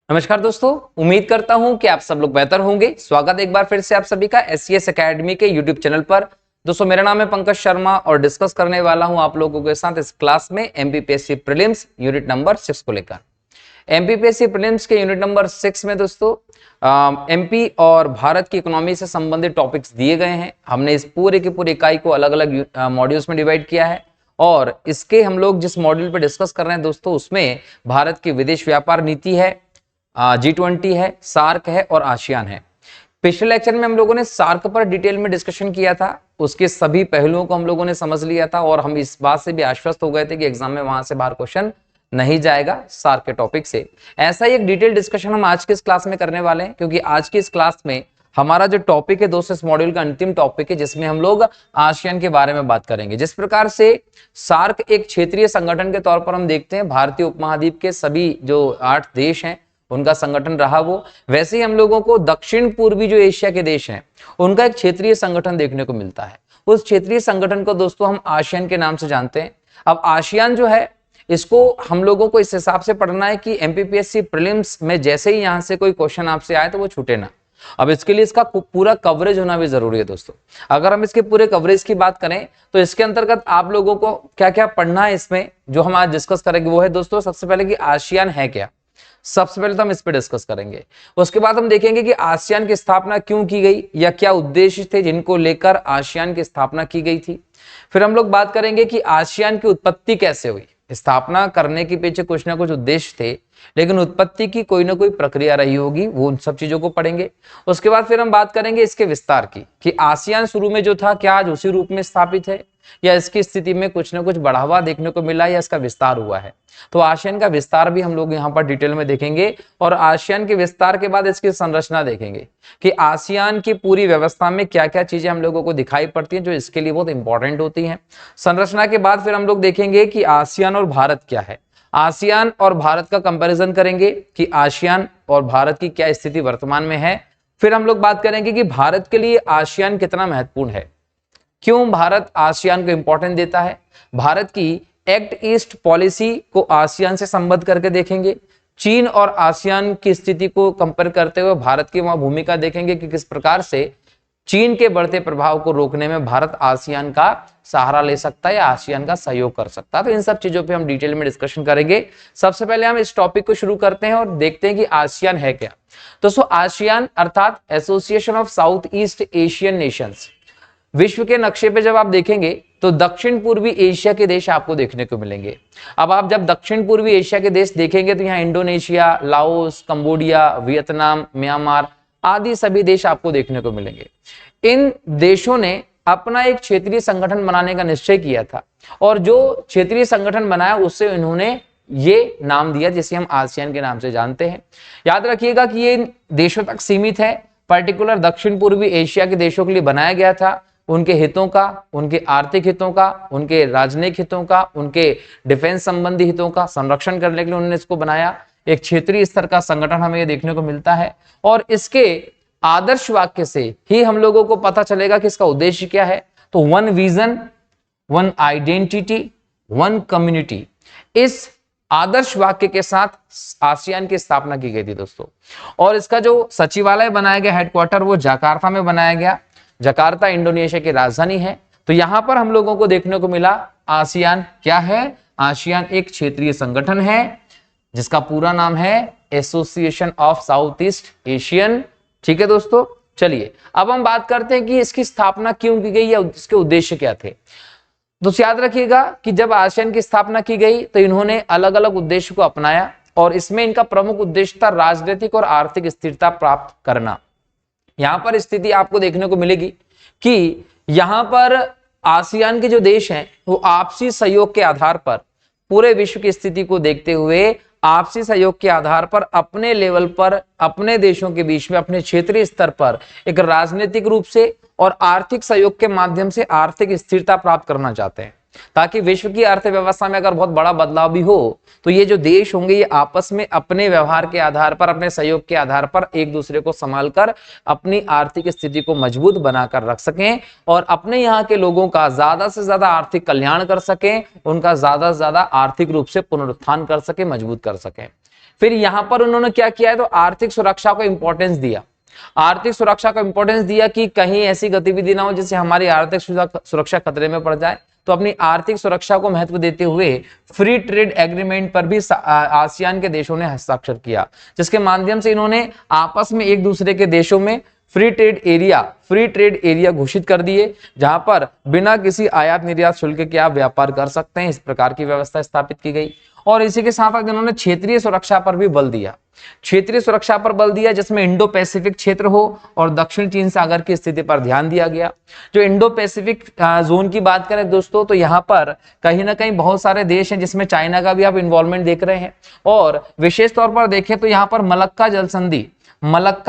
नमस्कार दोस्तों, उम्मीद करता हूं कि आप सब लोग बेहतर होंगे। स्वागत है एक बार फिर से आप सभी का एससीएस एकेडमी के यूट्यूब चैनल पर। दोस्तों, मेरा नाम है पंकज शर्मा और डिस्कस करने वाला हूं आप लोगों के साथ इस क्लास में एमपीपीएससी प्रीलिम्स यूनिट नंबर 6 को लेकर। एमपीपीएससी प्रीलिम्स के यूनिट नंबर 6 में दोस्तों एमपी और भारत की इकोनॉमी से संबंधित टॉपिक्स दिए गए हैं। हमने इस पूरे की पूरी इकाई को अलग अलग मॉड्यूल्स में डिवाइड किया है और इसके हम लोग जिस मॉड्यूल पर डिस्कस कर रहे हैं दोस्तों, उसमें भारत की विदेश व्यापार नीति है, G20 है, सार्क है और आसियान है। पिछले लेक्चर में हम लोगों ने सार्क पर डिटेल में डिस्कशन किया था, उसके सभी पहलुओं को हम लोगों ने समझ लिया था और हम इस बात से भी आश्वस्त हो गए थे कि एग्जाम में वहां से बाहर क्वेश्चन नहीं जाएगा सार्क के टॉपिक से। ऐसा ही एक डिटेल डिस्कशन हम आज के इस क्लास में करने वाले हैं, क्योंकि आज की इस क्लास में हमारा जो टॉपिक है दोस्तों, इस मॉड्यूल का अंतिम टॉपिक है जिसमें हम लोग आसियान के बारे में बात करेंगे। जिस प्रकार से सार्क एक क्षेत्रीय संगठन के तौर पर हम देखते हैं, भारतीय उपमहाद्वीप के सभी जो 8 देश हैं उनका संगठन रहा वो, वैसे ही हम लोगों को दक्षिण पूर्वी जो एशिया के देश हैं उनका एक क्षेत्रीय संगठन देखने को मिलता है। उस क्षेत्रीय संगठन को दोस्तों हम आसियान के नाम से जानते हैं। अब आसियान जो है, इसको हम लोगों को इस हिसाब से पढ़ना है कि एमपीपीएससी प्रीलिम्स में जैसे ही यहां से कोई क्वेश्चन आपसे आए तो वो छूटे ना। अब इसके लिए इसका पूरा कवरेज होना भी जरूरी है दोस्तों। अगर हम इसके पूरे कवरेज की बात करें तो इसके अंतर्गत आप लोगों को क्या क्या पढ़ना है, इसमें जो हम आज डिस्कस करेंगे वो है दोस्तों, सबसे पहले कि आसियान है क्या। सबसे पहले तो हम इस पे डिस्कस करेंगे। उसके बाद हम देखेंगे कि आसियान की स्थापना क्यों की गई या क्या उद्देश्य थे जिनको लेकर आसियान की स्थापना की गई थी। फिर हम लोग बात करेंगे कि आसियान की उत्पत्ति कैसे हुई। स्थापना करने के पीछे कुछ ना कुछ उद्देश्य थे, लेकिन उत्पत्ति की कोई ना कोई प्रक्रिया रही होगी, वो उन सब चीजों को पढ़ेंगे। उसके बाद फिर हम बात करेंगे इसके विस्तार की, कि आसियान शुरू में जो था क्या आज उसी रूप में स्थापित है या इसकी स्थिति में कुछ ना कुछ बढ़ावा देखने को मिला या इसका विस्तार हुआ है। तो आसियान का विस्तार भी हम लोग यहाँ पर डिटेल में देखेंगे और आसियान के विस्तार के बाद इसकी संरचना देखेंगे कि आसियान की पूरी व्यवस्था में क्या क्या चीजें हम लोगों को दिखाई पड़ती हैं जो इसके लिए बहुत इंपॉर्टेंट होती हैं। संरचना के बाद फिर हम लोग देखेंगे कि आसियान और भारत क्या है। आसियान और भारत का कंपैरिजन करेंगे कि आसियान और भारत की क्या स्थिति वर्तमान में है। फिर हम लोग बात करेंगे कि भारत के लिए आसियान कितना महत्वपूर्ण है, क्यों भारत आसियान को इंपॉर्टेंट देता है। भारत की एक्ट ईस्ट पॉलिसी को आसियान से संबद्ध करके देखेंगे। चीन और आसियान की स्थिति को कंपेयर करते हुए भारत की वहां भूमिका देखेंगे कि किस प्रकार से चीन के बढ़ते प्रभाव को रोकने में भारत आसियान का सहारा ले सकता है या आसियान का सहयोग कर सकता है। तो इन सब चीजों पे हम डिटेल में डिस्कशन करेंगे। सबसे पहले हम इस टॉपिक को शुरू करते हैं और देखते हैं कि आसियान है क्या। दोस्तों, आसियान अर्थात association of south east Asian Nations. विश्व के नक्शे पे जब आप देखेंगे तो दक्षिण पूर्वी एशिया के देश आपको देखने को मिलेंगे। अब आप जब दक्षिण पूर्वी एशिया के देश देखेंगे तो यहाँ Indonesia, Laos, Cambodia, Vietnam, Myanmar आदि सभी देश आपको देखने को मिलेंगे। इन देशों ने अपना एक क्षेत्रीय संगठन बनाने का निश्चय किया था और जो क्षेत्रीय संगठन बनाया उससे इन्होंने ये नाम दिया जिसे हम आसियान के नाम से जानते हैं। याद रखिएगा कि ये इन देशों तक सीमित है, पर्टिकुलर दक्षिण पूर्वी एशिया के देशों के लिए बनाया गया था। उनके हितों का, उनके आर्थिक हितों का, उनके राजनीतिक हितों का, उनके डिफेंस संबंधी हितों का संरक्षण करने के लिए उन्होंने इसको बनाया। एक क्षेत्रीय स्तर का संगठन हमें ये देखने को मिलता है और इसके आदर्श वाक्य से ही हम लोगों को पता चलेगा कि इसका उद्देश्य क्या है। तो one vision, one identity, one community, इस आदर्श वाक्य के साथ आसियान की स्थापना की गई थी दोस्तों। और इसका जो सचिवालय बनाया गया, हेडक्वार्टर, वो जकार्ता में बनाया गया। जकार्ता इंडोनेशिया की राजधानी है। तो यहां पर हम लोगों को देखने को मिला आसियान क्या है। आसियान एक क्षेत्रीय संगठन है जिसका पूरा नाम है association of south east Asian. ठीक है दोस्तों, चलिए अब हम बात करते हैं कि इसकी स्थापना क्यों की गई या इसके उद्देश्य क्या थे। दोस्तों याद रखिएगा कि जब आसियान की स्थापना की गई तो इन्होंने अलग अलग उद्देश्य को अपनाया और इसमें इनका प्रमुख उद्देश्य था राजनीतिक और आर्थिक स्थिरता प्राप्त करना। यहां पर स्थिति आपको देखने को मिलेगी कि यहां पर आसियान के जो देश हैं वो आपसी सहयोग के आधार पर पूरे विश्व की स्थिति को देखते हुए आपसी सहयोग के आधार पर अपने लेवल पर, अपने देशों के बीच में, अपने क्षेत्रीय स्तर पर एक राजनीतिक रूप से और आर्थिक सहयोग के माध्यम से आर्थिक स्थिरता प्राप्त करना चाहते हैं, ताकि विश्व की अर्थव्यवस्था में अगर बहुत बड़ा बदलाव भी हो तो ये जो देश होंगे ये आपस में अपने व्यवहार के आधार पर, अपने सहयोग के आधार पर एक दूसरे को संभाल कर अपनी आर्थिक स्थिति को मजबूत बनाकर रख सकें और अपने यहाँ के लोगों का ज्यादा से ज्यादा आर्थिक कल्याण कर सकें, उनका ज्यादा से ज्यादा आर्थिक रूप से पुनरुत्थान कर सके, मजबूत कर सकें। फिर यहां पर उन्होंने क्या किया है, तो आर्थिक सुरक्षा को इंपॉर्टेंस दिया। आर्थिक सुरक्षा को इंपॉर्टेंस दिया कि कहीं ऐसी गतिविधि ना हो जिससे हमारी आर्थिक सुरक्षा खतरे में पड़ जाए, तो अपनी आर्थिक सुरक्षा को महत्व देते हुए फ्री ट्रेड एग्रीमेंट पर भी आसियान के देशों ने हस्ताक्षर किया, जिसके माध्यम से इन्होंने आपस में एक दूसरे के देशों में फ्री ट्रेड एरिया घोषित कर दिए, जहां पर बिना किसी आयात निर्यात शुल्क के आप व्यापार कर सकते हैं। इस प्रकार की व्यवस्था स्थापित की गई। और इसी के साथ साथ इन्होंने क्षेत्रीय सुरक्षा पर भी बल दिया। क्षेत्रीय सुरक्षा पर बल दिया जिसमें इंडो पैसिफिक क्षेत्र हो और दक्षिण चीन सागर की स्थिति पर ध्यान दिया गया। जो इंडो पैसिफिक जोन की बात करें दोस्तों, तो यहाँ पर कहीं ना कहीं बहुत सारे देश हैं, जिसमें चाइना का भी आप इन्वॉल्वमेंट देख रहे हैं। और विशेष तौर पर देखें तो यहाँ पर मलक्का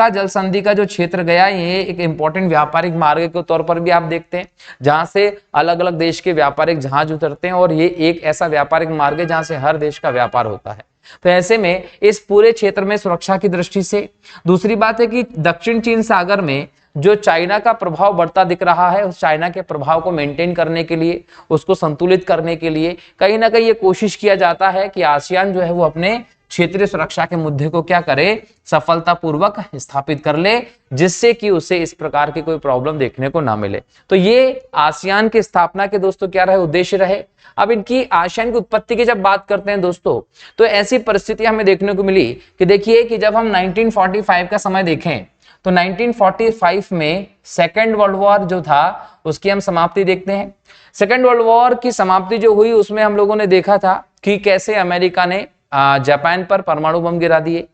जल संधि का जो क्षेत्र गया, ये एक इंपॉर्टेंट व्यापारिक मार्ग के तौर पर भी आप देखते हैं, जहां से अलग अलग देश के व्यापारिक जहाज उतरते हैं, और ये एक ऐसा व्यापारिक मार्ग है जहां से हर देश का व्यापार होता है। तो ऐसे में इस पूरे क्षेत्र में सुरक्षा की दृष्टि से दूसरी बात है कि दक्षिण चीन सागर में जो चाइना का प्रभाव बढ़ता दिख रहा है, उस चाइना के प्रभाव को मेंटेन करने के लिए, उसको संतुलित करने के लिए कहीं ना कहीं ये कोशिश किया जाता है कि आसियान जो है वो अपने क्षेत्रीय सुरक्षा के मुद्दे को क्या करे, सफलतापूर्वक स्थापित कर ले, जिससे कि उसे इस प्रकार की कोई प्रॉब्लम देखने को ना मिले। तो ये आसियान की स्थापना के दोस्तों क्या रहे, उद्देश्य रहे। अब इनकी आसियान की उत्पत्ति की जब बात करते हैं दोस्तों, तो ऐसी परिस्थितियां हमें देखने को मिली कि देखिए कि जब हम 1945 का समय देखें, तो 1945 में सेकेंड वर्ल्ड वॉर जो था उसकी हम समाप्ति देखते हैं। सेकेंड वर्ल्ड वॉर की समाप्ति जो हुई, उसमें हम लोगों ने देखा था कि कैसे अमेरिका ने जापान पर परमाणु बम गिरा दिए।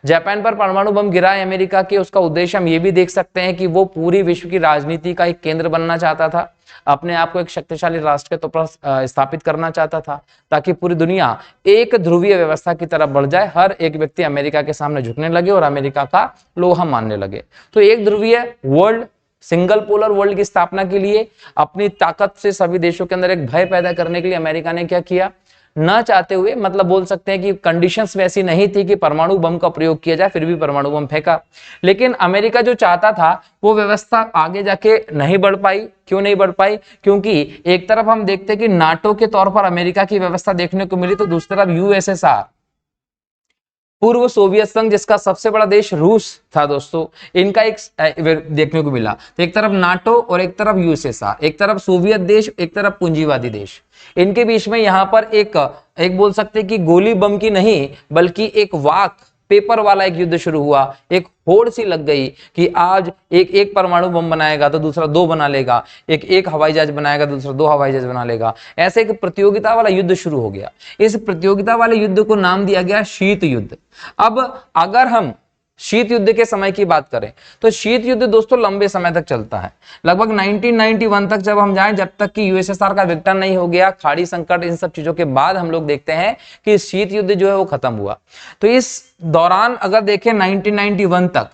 जापान पर परमाणु बम गिराए अमेरिका के, उसका उद्देश्य हम ये भी देख सकते हैं कि वो पूरी विश्व की राजनीति का एक केंद्र बनना चाहता था, अपने आप को एक शक्तिशाली राष्ट्र के तौर पर स्थापित करना चाहता था, ताकि पूरी दुनिया एक ध्रुवीय व्यवस्था की तरफ बढ़ जाए, हर एक व्यक्ति अमेरिका के सामने झुकने लगे और अमेरिका का लोहा मानने लगे। तो एक ध्रुवीय वर्ल्ड, सिंगल पोलर वर्ल्ड की स्थापना के लिए, अपनी ताकत से सभी देशों के अंदर एक भय पैदा करने के लिए अमेरिका ने क्या किया, ना चाहते हुए, मतलब बोल सकते हैं कि कंडीशंस वैसी नहीं थी कि परमाणु बम का प्रयोग किया जाए, फिर भी परमाणु बम फेंका। लेकिन अमेरिका जो चाहता था वो व्यवस्था आगे जाके नहीं बढ़ पाई। क्यों नहीं बढ़ पाई? क्योंकि एक तरफ हम देखते हैं कि नाटो के तौर पर अमेरिका की व्यवस्था देखने को मिली, तो दूसरी तरफ यूएसएसआर, पूर्व सोवियत संघ, जिसका सबसे बड़ा देश रूस था दोस्तों, इनका एक देखने को मिला। तो एक तरफ नाटो और एक तरफ यूएसएसआर, एक तरफ सोवियत देश, एक तरफ पूंजीवादी देश, इनके बीच में यहां पर एक बोल सकते हैं कि गोली बम की नहीं, बल्कि एक वाक पेपर वाला एक युद्ध शुरू हुआ। एक होड़ सी लग गई कि आज एक परमाणु बम बनाएगा तो दूसरा 2 बना लेगा, एक हवाई जहाज बनाएगा तो दूसरा 2 हवाई जहाज बना लेगा। ऐसे एक प्रतियोगिता वाला युद्ध शुरू हो गया। इस प्रतियोगिता वाले युद्ध को नाम दिया गया शीत युद्ध। अब अगर हम शीत युद्ध के समय की बात करें, तो शीत युद्ध दोस्तों लंबे समय तक चलता है, लगभग 1991 तक जब हम जाएं, जब तक कि यूएसएसआर का विघटन नहीं हो गया, खाड़ी संकट, इन सब चीजों के बाद हम लोग देखते हैं कि शीत युद्ध जो है वो खत्म हुआ। तो इस दौरान अगर देखें 1991 तक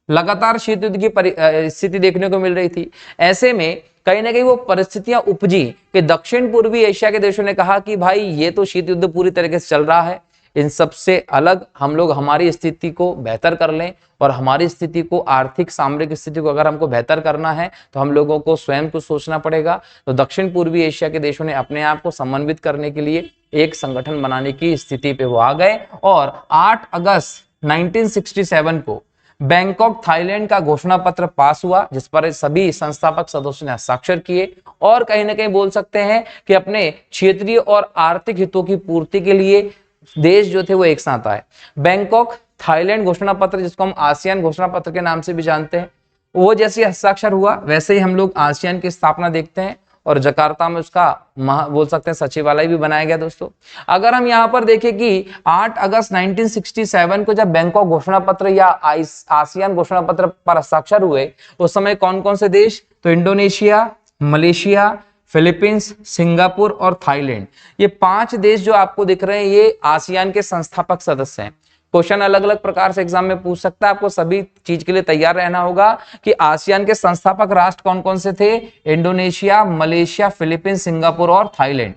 लगातार शीत युद्ध की स्थिति देखने को मिल रही थी। ऐसे में कहीं ना कहीं वो परिस्थितियां उपजी कि दक्षिण पूर्वी एशिया के देशों ने कहा कि भाई ये तो शीत युद्ध पूरी तरीके से चल रहा है, इन सबसे अलग हम लोग हमारी स्थिति को बेहतर कर लें, और हमारी स्थिति को, आर्थिक सामरिक स्थिति को अगर हमको बेहतर करना है तो हम लोगों को स्वयं कुछ सोचना पड़ेगा। तो दक्षिण पूर्वी एशिया के देशों ने अपने आप को समन्वित करने के लिए एक संगठन बनाने की स्थिति पे वो आ गए, और 8 अगस्त 1967 को बैंकॉक थाईलैंड का घोषणा पत्र पास हुआ, जिस पर सभी संस्थापक सदस्यों ने हस्ताक्षर किए, और कहीं ना कहीं बोल सकते हैं कि अपने क्षेत्रीय और आर्थिक हितों की पूर्ति के लिए देश जो थे वो एक साथ आए। बैंकॉक थाईलैंड घोषणा पत्र, जिसको हम आसियान घोषणा पत्र के नाम से भी जानते हैं, वो जैसे हस्ताक्षर हुआ वैसे ही हम लोग आसियान की स्थापना देखते हैं, और जकार्ता में उसका बोल सकते हैं सचिवालय भी बनाया गया दोस्तों। अगर हम यहाँ पर देखें कि 8 अगस्त 1967 को जब बैंकॉक घोषणा पत्र या आसियान घोषणा पत्र पर हस्ताक्षर हुए, उस समय कौन कौन से देश, तो इंडोनेशिया, मलेशिया, फिलीपींस, सिंगापुर और थाईलैंड, ये 5 देश जो आपको दिख रहे हैं, ये आसियान के संस्थापक सदस्य हैं। क्वेश्चन अलग अलग प्रकार से एग्जाम में पूछ सकता है, आपको सभी चीज के लिए तैयार रहना होगा कि आसियान के संस्थापक राष्ट्र कौन कौन से थे। इंडोनेशिया, मलेशिया, फिलीपींस, सिंगापुर और थाईलैंड,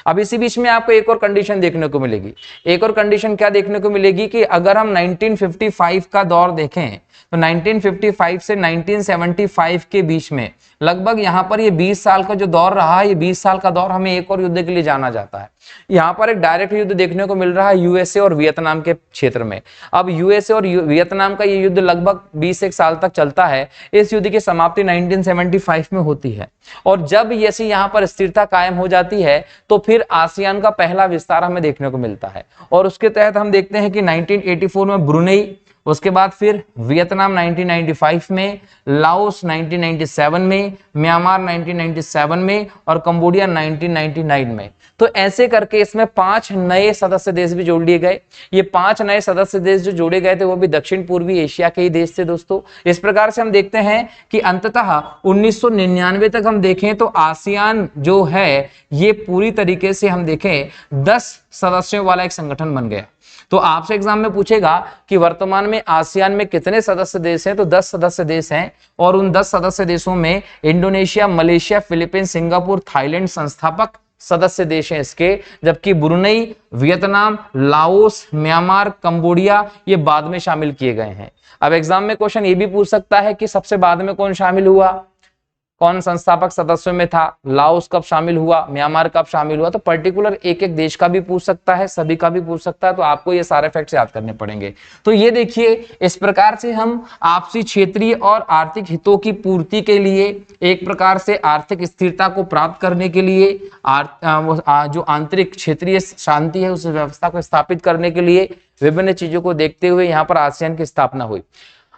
अब इसी बीच में आपको एक और कंडीशन देखने को मिलेगी। एक और कंडीशन क्या देखने को मिलेगी कि अगर हम 1955 का दौर देखें तो 1955 से 1975 के बीच में लगभग यहाँ पर ये 20 साल का जो दौर रहा है, ये 20 साल का दौर हमें एक और युद्ध के लिए जाना जाता है। यहाँ पर एक डायरेक्ट युद्ध देखने को मिल रहा है यूएसए और वियतनाम के क्षेत्र में। अब यूएसए और वियतनाम का ये युद्ध लगभग 20 साल तक चलता है। इस युद्ध की समाप्ति 1975 में होती है और जब ऐसी यहाँ पर स्थिरता कायम हो जाती है तो फिर आसियान का पहला विस्तार हमें देखने को मिलता है और उसके तहत हम देखते हैं कि 1984 में ब्रुनेई, उसके बाद फिर वियतनाम 1995 में, लाओस 1997 में, म्यांमार 1997 में और कंबोडिया 1999 में। तो ऐसे करके इसमें 5 नए सदस्य देश भी जोड़ लिए गए। ये 5 नए सदस्य देश जो जोड़े गए थे वो भी दक्षिण पूर्वी एशिया के ही देश थे दोस्तों। इस प्रकार से हम देखते हैं कि अंततः 1999 तक हम देखें तो आसियान जो है ये पूरी तरीके से हम देखें 10 सदस्यों वाला एक संगठन बन गया। तो आपसे एग्जाम में पूछेगा कि वर्तमान में आसियान में कितने सदस्य देश हैं, तो 10 सदस्य देश हैं और उन 10 सदस्य देशों में Indonesia, Malaysia, Philippines, Singapore, Thailand संस्थापक सदस्य देश हैं इसके, जबकि Brunei, Vietnam, Laos, Myanmar, Cambodia ये बाद में शामिल किए गए हैं। अब एग्जाम में क्वेश्चन ये भी पूछ सकता है कि सबसे बाद में कौन शामिल हुआ, कौन संस्थापक सदस्यों में था, लाओस कब शामिल हुआ, म्यांमार कब शामिल हुआ। तो पर्टिकुलर एक एक देश का भी पूछ सकता है, सभी का भी पूछ सकता है, तो आपको ये सारे फैक्ट्स याद करने पड़ेंगे। तो ये देखिए इस प्रकार से हम आपसी क्षेत्रीय और आर्थिक हितों की पूर्ति के लिए, एक प्रकार से आर्थिक स्थिरता को प्राप्त करने के लिए, जो आंतरिक क्षेत्रीय शांति है उस व्यवस्था को स्थापित करने के लिए विभिन्न चीजों को देखते हुए यहाँ पर आसियान की स्थापना हुई।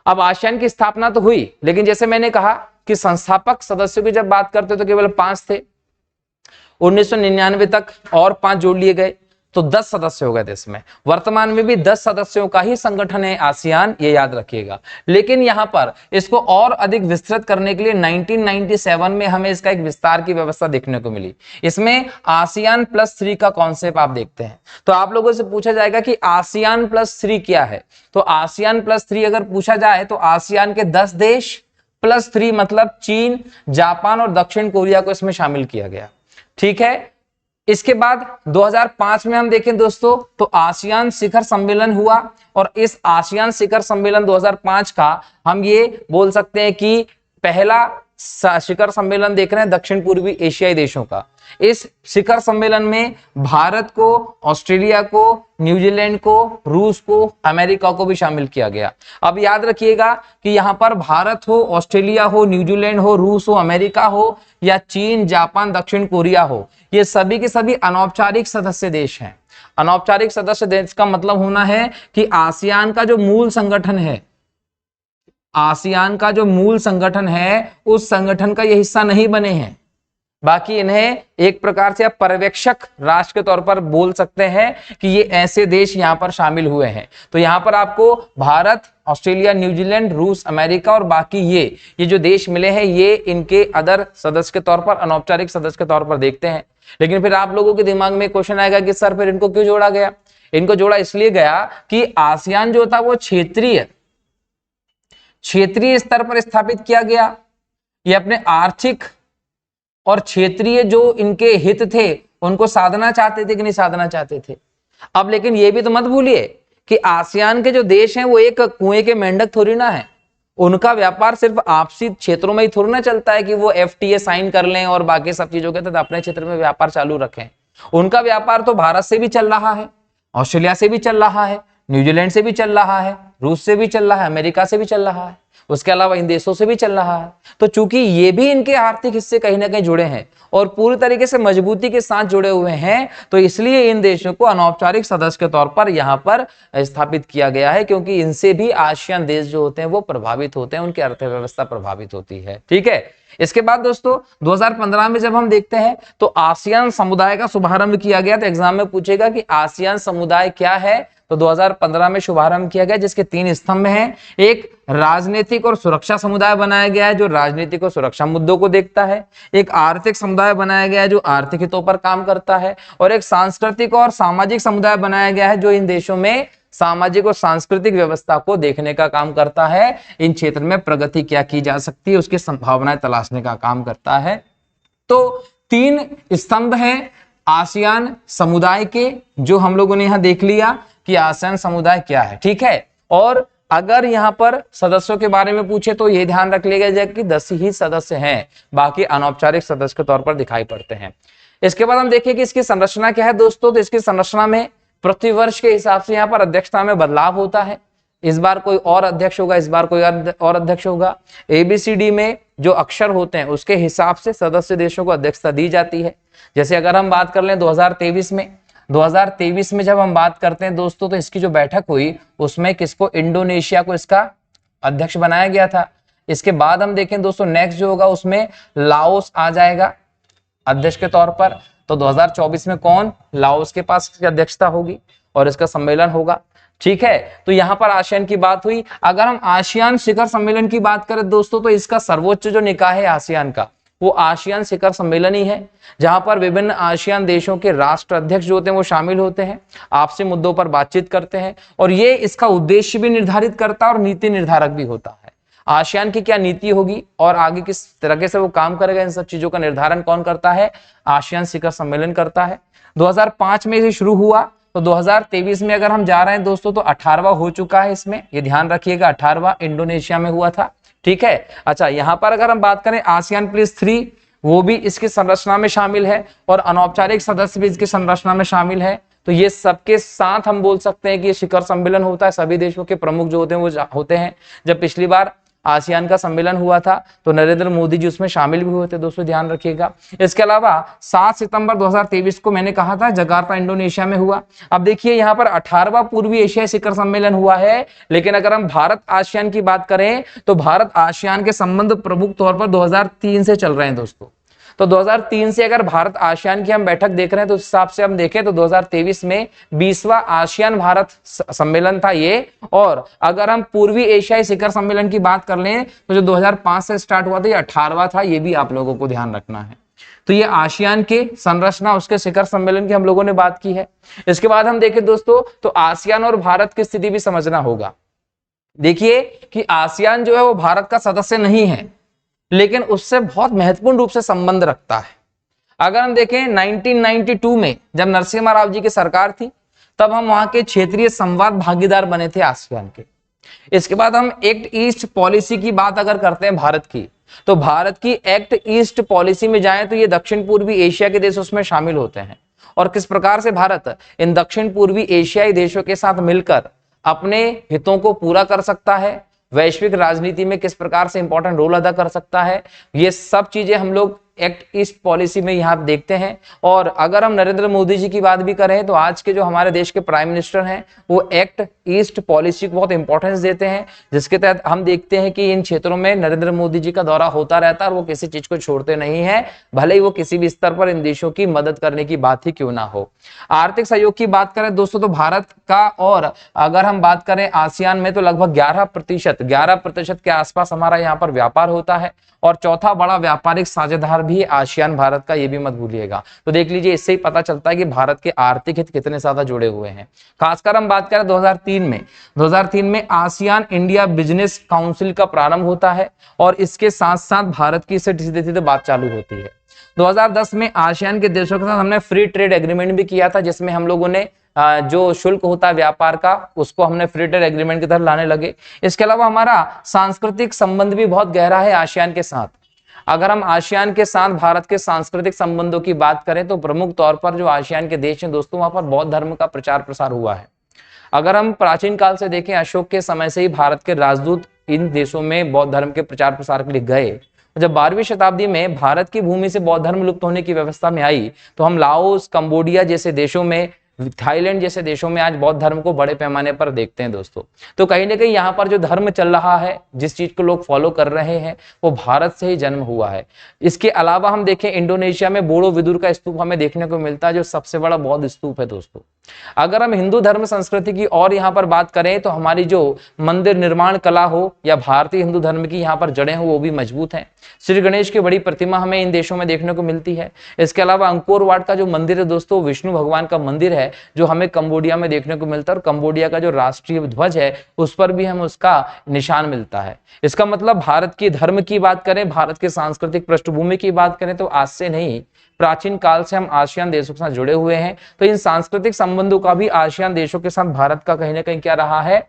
अब आसियान की स्थापना तो हुई, लेकिन जैसे मैंने कहा कि संस्थापक सदस्यों की जब बात करते तो केवल 5 थे। 1999 तक और 5 जोड़ लिए गए तो 10 सदस्य हो गए थे इसमें। वर्तमान में भी 10 सदस्यों का ही संगठन है आसियान, ये याद रखिएगा। लेकिन यहां पर इसको और अधिक विस्तृत करने के लिए 1997 में हमें इसका एक विस्तार की व्यवस्था देखने को मिली। इसमें आसियान +3 का कॉन्सेप्ट आप देखते हैं। तो आप लोगों से पूछा जाएगा कि आसियान +3 क्या है। तो आसियान +3 अगर पूछा जाए तो आसियान के 10 देश +3 मतलब चीन, जापान और दक्षिण कोरिया को इसमें शामिल किया गया। ठीक है, इसके बाद 2005 में हम देखें दोस्तों तो आसियान शिखर सम्मेलन हुआ और इस आसियान शिखर सम्मेलन 2005 का हम ये बोल सकते हैं कि पहला शिखर सम्मेलन देख रहे हैं दक्षिण पूर्वी एशियाई देशों का। इस शिखर सम्मेलन में भारत को, ऑस्ट्रेलिया को, न्यूजीलैंड को, रूस को, अमेरिका को भी शामिल किया गया। अब याद रखिएगा कि यहां पर भारत हो, ऑस्ट्रेलिया हो, न्यूजीलैंड हो, रूस हो, अमेरिका हो या चीन, जापान, दक्षिण कोरिया हो, ये सभी के सभी अनौपचारिक सदस्य देश हैं। अनौपचारिक सदस्य देश का मतलब होना है कि आसियान का जो मूल संगठन है, आसियान का जो मूल संगठन है उस संगठन का ये हिस्सा नहीं बने हैं। बाकी इन्हें एक प्रकार से आप पर्यवेक्षक राष्ट्र के तौर पर बोल सकते हैं कि ये ऐसे देश यहां पर शामिल हुए हैं। तो यहां पर आपको भारत, ऑस्ट्रेलिया, न्यूजीलैंड, रूस, अमेरिका और बाकी ये जो देश मिले हैं ये इनके अदर सदस्य के तौर पर, अनौपचारिक सदस्य के तौर पर देखते हैं। लेकिन फिर आप लोगों के दिमाग में क्वेश्चन आएगा कि सर फिर इनको क्यों जोड़ा गया। इनको जोड़ा इसलिए गया कि आसियान जो था वो क्षेत्रीय स्तर पर स्थापित किया गया। ये अपने आर्थिक और क्षेत्रीय जो इनके हित थे उनको साधना चाहते थे कि नहीं साधना चाहते थे। अब लेकिन ये भी तो मत भूलिए कि आसियान के जो देश हैं वो एक कुएं के मेंढक थोड़ी ना है। उनका व्यापार सिर्फ आपसी क्षेत्रों में ही थोड़ी ना चलता है कि वो FTA साइन कर लें और बाकी सब चीजों के तहत अपने क्षेत्र में व्यापार चालू रखें। उनका व्यापार तो भारत से भी चल रहा है, ऑस्ट्रेलिया से भी चल रहा है, न्यूजीलैंड से भी चल रहा है, रूस से भी चल रहा है, अमेरिका से भी चल रहा है, उसके अलावा इन देशों से भी चल रहा है। तो चूंकि ये भी इनके आर्थिक हिस्से कहीं ना कहीं जुड़े हैं और पूरी तरीके से मजबूती के साथ जुड़े हुए हैं, तो इसलिए इन देशों को अनौपचारिक सदस्य के तौर पर यहां पर स्थापित किया गया है, क्योंकि इनसे भी आसियान देश जो होते हैं वो प्रभावित होते हैं, उनकी अर्थव्यवस्था प्रभावित होती है। ठीक है, इसके बाद दोस्तों 2015 में जब हम देखते हैं तो आसियान समुदाय का शुभारंभ किया गया। तो एग्जाम में पूछेगा कि आसियान समुदाय क्या है। तो 2015 में शुभारंभ किया गया, जिसके 3 स्तंभ हैं। एक राजनीतिक और सुरक्षा समुदाय बनाया गया है जो राजनीतिक और सुरक्षा मुद्दों को देखता है। एक आर्थिक समुदाय बनाया गया है जो आर्थिक हितों पर काम करता है, और एक सांस्कृतिक और सामाजिक समुदाय बनाया गया है जो इन देशों में सामाजिक और सांस्कृतिक व्यवस्था को देखने का काम करता है। इन क्षेत्र में प्रगति क्या की जा सकती है उसकी संभावनाएं तलाशने का काम करता है। तो 3 स्तंभ हैं आसियान समुदाय के, जो हम लोगों ने यहाँ देख लिया कि आसियान समुदाय क्या है, ठीक है। और अगर यहाँ पर सदस्यों के बारे में पूछे तो ये ध्यान रख लिया जाए कि 10 ही सदस्य हैं, बाकी अनौपचारिक सदस्य के तौर पर दिखाई पड़ते हैं। इसके बाद हम देखें कि इसकी संरचना क्या है दोस्तों। तो इसकी संरचना में प्रति वर्ष के हिसाब से यहाँ पर अध्यक्षता में बदलाव होता है। इस बार कोई और अध्यक्ष होगा, इस बार कोई और अध्यक्ष होगा। ABCD में जो अक्षर होते हैं उसके हिसाब से सदस्य देशों को अध्यक्षता दी जाती है। जैसे अगर हम बात कर लें 2023 में जब हम बात करते हैं दोस्तों, तो इसकी जो बैठक हुई उसमें किसको, इंडोनेशिया को इसका अध्यक्ष बनाया गया था। इसके बाद हम देखें दोस्तों नेक्स्ट जो होगा उसमें लाओस आ जाएगा अध्यक्ष के तौर पर। तो 2024 में कौन, लाओस के पास इसकी अध्यक्षता होगी और इसका सम्मेलन होगा, ठीक है। तो यहां पर आसियान की बात हुई। अगर हम आसियान शिखर सम्मेलन की बात करें दोस्तों, तो इसका सर्वोच्च जो निकाय है आसियान का, वो आसियान शिखर सम्मेलन ही है, जहां पर विभिन्न आसियान देशों के राष्ट्र अध्यक्ष जो होते हैं वो शामिल होते हैं, आपसी मुद्दों पर बातचीत करते हैं, और ये इसका उद्देश्य भी निर्धारित करता है और नीति निर्धारक भी होता है। आसियान की क्या नीति होगी और आगे किस तरीके से वो काम करेगा, इन सब चीजों का निर्धारण कौन करता है, आसियान शिखर सम्मेलन करता है। 2005 में ये शुरू हुआ, तो 2023 में अगर हम जा रहे हैं दोस्तों तो 18वां हो चुका है। इसमें ये ध्यान रखिएगा, 18वां इंडोनेशिया में हुआ था, ठीक है। अच्छा, यहां पर अगर हम बात करें आसियान +3, वो भी इसकी संरचना में शामिल है और अनौपचारिक सदस्य भी इसकी संरचना में शामिल है। तो ये सबके साथ हम बोल सकते हैं कि ये शिखर सम्मेलन होता है। सभी देशों के प्रमुख जो होते हैं वो होते हैं। जब पिछली बार आसियान का सम्मेलन हुआ था तो नरेंद्र मोदी जी उसमें शामिल भी हुए थे, दोस्तों ध्यान रखिएगा। इसके अलावा 7 सितंबर 2023 को मैंने कहा था जकार्ता इंडोनेशिया में हुआ। अब देखिए यहाँ पर 18वां पूर्वी एशियाई शिखर सम्मेलन हुआ है, लेकिन अगर हम भारत आसियान की बात करें तो भारत आसियान के संबंध प्रमुख तौर पर 2003 से चल रहे हैं दोस्तों। तो 2003 से अगर भारत आसियान की हम बैठक देख रहे हैं तो उस हिसाब से हम देखें तो 2023 में 20वां आसियान भारत सम्मेलन था ये। और अगर हम पूर्वी एशियाई शिखर सम्मेलन की बात कर लें तो जो 2005 से स्टार्ट हुआ था ये 18वां था, ये भी आप लोगों को ध्यान रखना है। तो ये आसियान के संरचना, उसके शिखर सम्मेलन की हम लोगों ने बात की है। इसके बाद हम देखें दोस्तों तो आसियान और भारत की स्थिति भी समझना होगा। देखिए कि आसियान जो है वो भारत का सदस्य नहीं है, लेकिन उससे बहुत महत्वपूर्ण रूप से संबंध रखता है। अगर हम देखें 1992 में जब नरसिम्हा राव जी की सरकार थी, तब हम वहां के क्षेत्रीय संवाद भागीदार बने थे आसियान के। इसके बाद हम एक्ट ईस्ट पॉलिसी की बात अगर करते हैं भारत की, तो भारत की एक्ट ईस्ट पॉलिसी में जाएं तो ये दक्षिण पूर्वी एशिया के देश उसमें शामिल होते हैं। और किस प्रकार से भारत इन दक्षिण पूर्वी एशियाई देशों के साथ मिलकर अपने हितों को पूरा कर सकता है, वैश्विक राजनीति में किस प्रकार से इंपॉर्टेंट रोल अदा कर सकता है, ये सब चीजें हम लोग एक्ट ईस्ट पॉलिसी में यहाँ देखते हैं। और अगर हम नरेंद्र मोदी जी की बात भी करें तो आज के जो हमारे देश के प्राइम मिनिस्टर हैं वो एक्ट ईस्ट पॉलिसी को बहुत इंपॉर्टेंस देते हैं, जिसके तहत हम देखते हैं कि इन क्षेत्रों में नरेंद्र मोदी जी का दौरा होता रहता है और वो किसी चीज को छोड़ते नहीं है, भले ही वो किसी भी स्तर पर इन देशों की मदद करने की बात ही क्यों ना हो। आर्थिक सहयोग की बात करें दोस्तों तो भारत का, और अगर हम बात करें आसियान में, तो लगभग 11% के आसपास हमारा यहाँ पर व्यापार होता है। और चौथा बड़ा व्यापारिक साझेदार भी आसियान भारत का, ये भी मत भूलिएगा। तो देख लीजिए, इससे ही पता चलता है कि भारत के आर्थिक हित कितने ज्यादा जुड़े हुए हैं। खासकर हम बात करें 2003 में आसियान इंडिया बिजनेस काउंसिल का प्रारंभ होता है और इसके साथ साथ भारत की इससे सीधे सीधे बात चालू होती है। 2010 में आसियान के देशों के साथ हमने फ्री ट्रेड एग्रीमेंट भी किया था, जिसमें हम लोगों ने जो शुल्क होता है व्यापार का, उसको हमने फ्री ट्रेड एग्रीमेंट की तरफ लाने लगे। इसके अलावा हमारा सांस्कृतिक संबंध भी बहुत गहरा है आसियान के साथ। अगर हम आसियान के साथ भारत के सांस्कृतिक संबंधों की बात करें तो प्रमुख तौर पर जो आसियान के देश हैं दोस्तों, वहां पर बौद्ध धर्म का प्रचार प्रसार हुआ है। अगर हम प्राचीन काल से देखें, अशोक के समय से ही भारत के राजदूत इन देशों में बौद्ध धर्म के प्रचार प्रसार के लिए गए। जब 12वीं शताब्दी में भारत की भूमि से बौद्ध धर्म लुप्त होने की व्यवस्था में आई, तो हम लाओस, कंबोडिया जैसे देशों में, थाईलैंड जैसे देशों में आज बौद्ध धर्म को बड़े पैमाने पर देखते हैं दोस्तों। तो कहीं ना कहीं यहाँ पर जो धर्म चल रहा है, जिस चीज को लोग फॉलो कर रहे हैं, वो भारत से ही जन्म हुआ है। इसके अलावा हम देखें इंडोनेशिया में बोरो विदुर का स्तूप हमें देखने को मिलता है, जो सबसे बड़ा बौद्ध स्तूप है दोस्तों। अगर हम हिंदू धर्म संस्कृति की और यहाँ पर बात करें तो हमारी जो मंदिर निर्माण कला हो या भारतीय हिंदू धर्म की यहाँ पर जड़ें हो, वो भी मजबूत हैं। श्री गणेश की बड़ी प्रतिमा हमें इन देशों में देखने को मिलती है। इसके अलावा अंकोर वाट का जो मंदिर है दोस्तों, विष्णु भगवान का मंदिर है, है जो हमें कंबोडिया में देखने को मिलता है, और कंबोडिया का जो राष्ट्रीय ध्वज है उस पर भी हमें उसका निशान मिलता है। इसका मतलब भारत की धर्म की बात करें, भारत के सांस्कृतिक पृष्ठभूमि की बात करें तो आज से नहीं, प्राचीन काल से हम आसियान देशों के साथ जुड़े हुए हैं। तो इन सांस्कृतिक संबंधों का भी आसियान देशों के साथ भारत का कहीं ना कहीं क्या रहा है,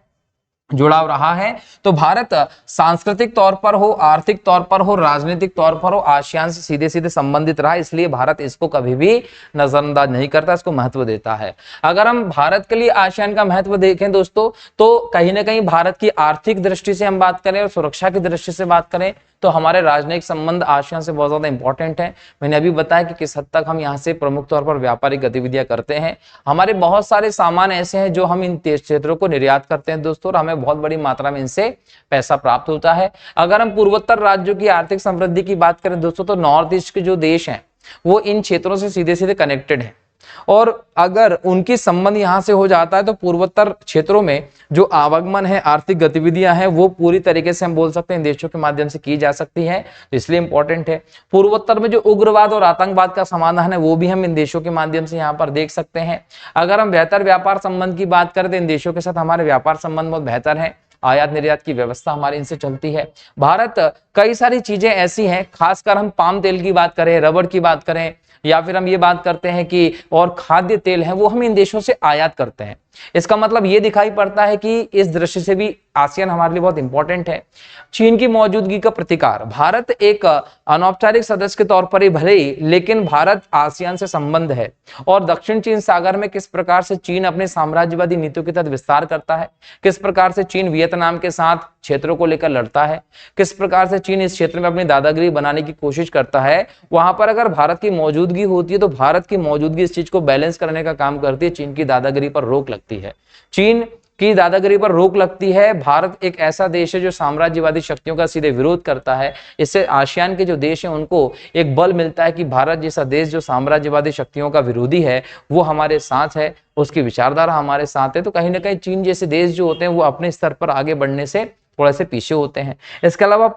जुड़ाव रहा है। तो भारत सांस्कृतिक तौर पर हो, आर्थिक तौर पर हो, राजनीतिक तौर पर हो, आसियान से सीधे सीधे संबंधित रहा, इसलिए भारत इसको कभी भी नजरअंदाज नहीं करता, इसको महत्व देता है। अगर हम भारत के लिए आसियान का महत्व देखें दोस्तों, तो कहीं ना कहीं भारत की आर्थिक दृष्टि से हम बात करें और सुरक्षा की दृष्टि से बात करें तो हमारे राजनयिक संबंध आसियान से बहुत ज्यादा इंपॉर्टेंट है। मैंने अभी बताया कि किस हद तक हम यहाँ से प्रमुख तौर पर व्यापारिक गतिविधियां करते हैं। हमारे बहुत सारे सामान ऐसे हैं जो हम इन क्षेत्रों को निर्यात करते हैं दोस्तों, और हमें बहुत बड़ी मात्रा में इनसे पैसा प्राप्त होता है। अगर हम पूर्वोत्तर राज्यों की आर्थिक समृद्धि की बात करें दोस्तों, तो नॉर्थ ईस्ट के जो देश हैं वो इन क्षेत्रों से सीधे सीधे कनेक्टेड है, और अगर उनकी संबंध यहां से हो जाता है तो पूर्वोत्तर क्षेत्रों में जो आवागमन है, आर्थिक गतिविधियां हैं, वो पूरी तरीके से हम बोल सकते हैं देशों के माध्यम से की जा सकती है, तो इसलिए इंपॉर्टेंट है। पूर्वोत्तर में जो उग्रवाद और आतंकवाद का समाधान है वो भी हम इन देशों के माध्यम से यहाँ पर देख सकते हैं। अगर हम बेहतर व्यापार संबंध की बात करें तो इन देशों के साथ हमारे व्यापार संबंध बहुत बेहतर है, आयात निर्यात की व्यवस्था हमारी इनसे चलती है। भारत कई सारी चीजें ऐसी हैं, खासकर हम पाम तेल की बात करें, रबड़ की बात करें, या फिर हम ये बात करते हैं कि और खाद्य तेल है, वो हम इन देशों से आयात करते हैं। इसका मतलब ये दिखाई पड़ता है कि इस दृष्टि से भी आसियान हमारे लिए बहुत इंपॉर्टेंट है। चीन की मौजूदगी का प्रतिकार, भारत एक अनौपचारिक सदस्य के तौर पर ही भले ही, लेकिन भारत आसियान से संबंध है, और दक्षिण चीन सागर में किस प्रकार से चीन अपने साम्राज्यवादी नीतियों के तहत विस्तार करता है, किस प्रकार से चीन वियतनाम के साथ क्षेत्रों को लेकर लड़ता है, किस प्रकार से चीन इस क्षेत्र में अपनी दादागिरी बनाने की कोशिश करता है, वहां पर अगर भारत की मौजूदगी होती है तो भारत की मौजूदगी इस चीज को बैलेंस करने का काम करती है, चीन की दादागिरी पर रोक लगती है। चीन की दादागिरी पर रोक लगती है। भारत एक ऐसा देश है जो साम्राज्यवादी शक्तियों का सीधे विरोध करता है। इससे आसियान के जो देश हैं उनको एक बल मिलता है कि भारत जैसा देश जो साम्राज्यवादी शक्तियों का विरोधी है वो हमारे साथ है, उसकी विचारधारा हमारे साथ है। तो कहीं ना कहीं चीन जैसे देश जो होते हैं वो अपने स्तर पर आगे बढ़ने से थोड़े से पीछे होते हैं। इसके अलावा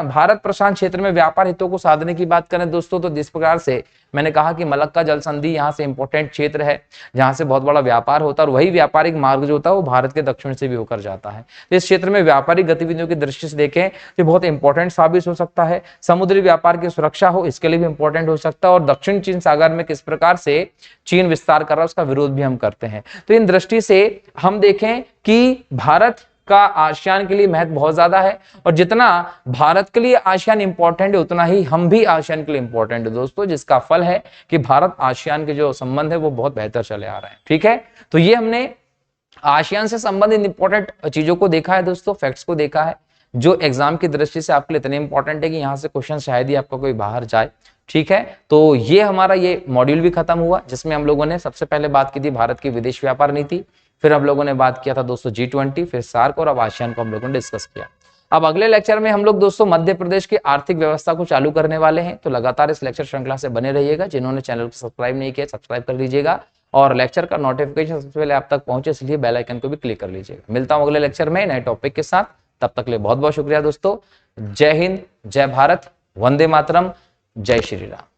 भारत प्रशांत क्षेत्र में व्यापार हितों को साधने की बात करें दोस्तों, तो जिस प्रकार से मैंने कहा कि मलक्का जल संधि यहाँ से इंपॉर्टेंट क्षेत्र है जहां से बहुत बड़ा व्यापार होता है, और वही व्यापारिक मार्ग जो होता है वो भारत के दक्षिण से भी होकर जाता है। तो इस क्षेत्र में व्यापारिक गतिविधियों की दृष्टि से देखें तो बहुत इंपॉर्टेंट साबित हो सकता है। समुद्री व्यापार की सुरक्षा हो, इसके लिए भी इंपॉर्टेंट हो सकता है, और दक्षिण चीन सागर में किस प्रकार से चीन विस्तार कर रहा है उसका विरोध भी हम करते हैं। तो इन दृष्टि से हम देखें कि भारत का आसियान के लिए महत्व बहुत ज्यादा है, और जितना भारत के लिए आसियान इंपॉर्टेंट है उतना ही हम भी आसियान के लिए इंपॉर्टेंट है दोस्तों, जिसका फल है कि भारत आसियान के जो संबंध है वो बहुत बेहतर चले आ रहे हैं। ठीक है, तो ये हमने आसियान से संबंधित इंपॉर्टेंट चीजों को देखा है दोस्तों, फैक्ट्स को देखा है जो एग्जाम की दृष्टि से आपके लिए इतने इंपॉर्टेंट है कि यहाँ से क्वेश्चन शायद ही आपका कोई बाहर जाए। ठीक है, तो ये हमारा ये मॉड्यूल भी खत्म हुआ जिसमें हम लोगों ने सबसे पहले बात की थी भारत की विदेश व्यापार नीति, फिर हम लोगों ने बात किया था दोस्तों G20, फिर सार्क, और अब आसियान को हम लोगों ने डिस्कस किया। अब अगले लेक्चर में हम लोग दोस्तों मध्य प्रदेश की आर्थिक व्यवस्था को चालू करने वाले हैं, तो लगातार इस लेक्चर श्रृंखला से बने रहिएगा। जिन्होंने चैनल को सब्सक्राइब नहीं किया सब्सक्राइब कर लीजिएगा, और लेक्चर का नोटिफिकेशन सबसे पहले आप तक पहुंचे इसलिए बेल आइकन को भी क्लिक कर लीजिएगा। मिलता हूं अगले लेक्चर में नए टॉपिक के साथ, तब तक के लिए बहुत बहुत शुक्रिया दोस्तों। जय हिंद, जय भारत, वंदे मातरम, जय श्री राम।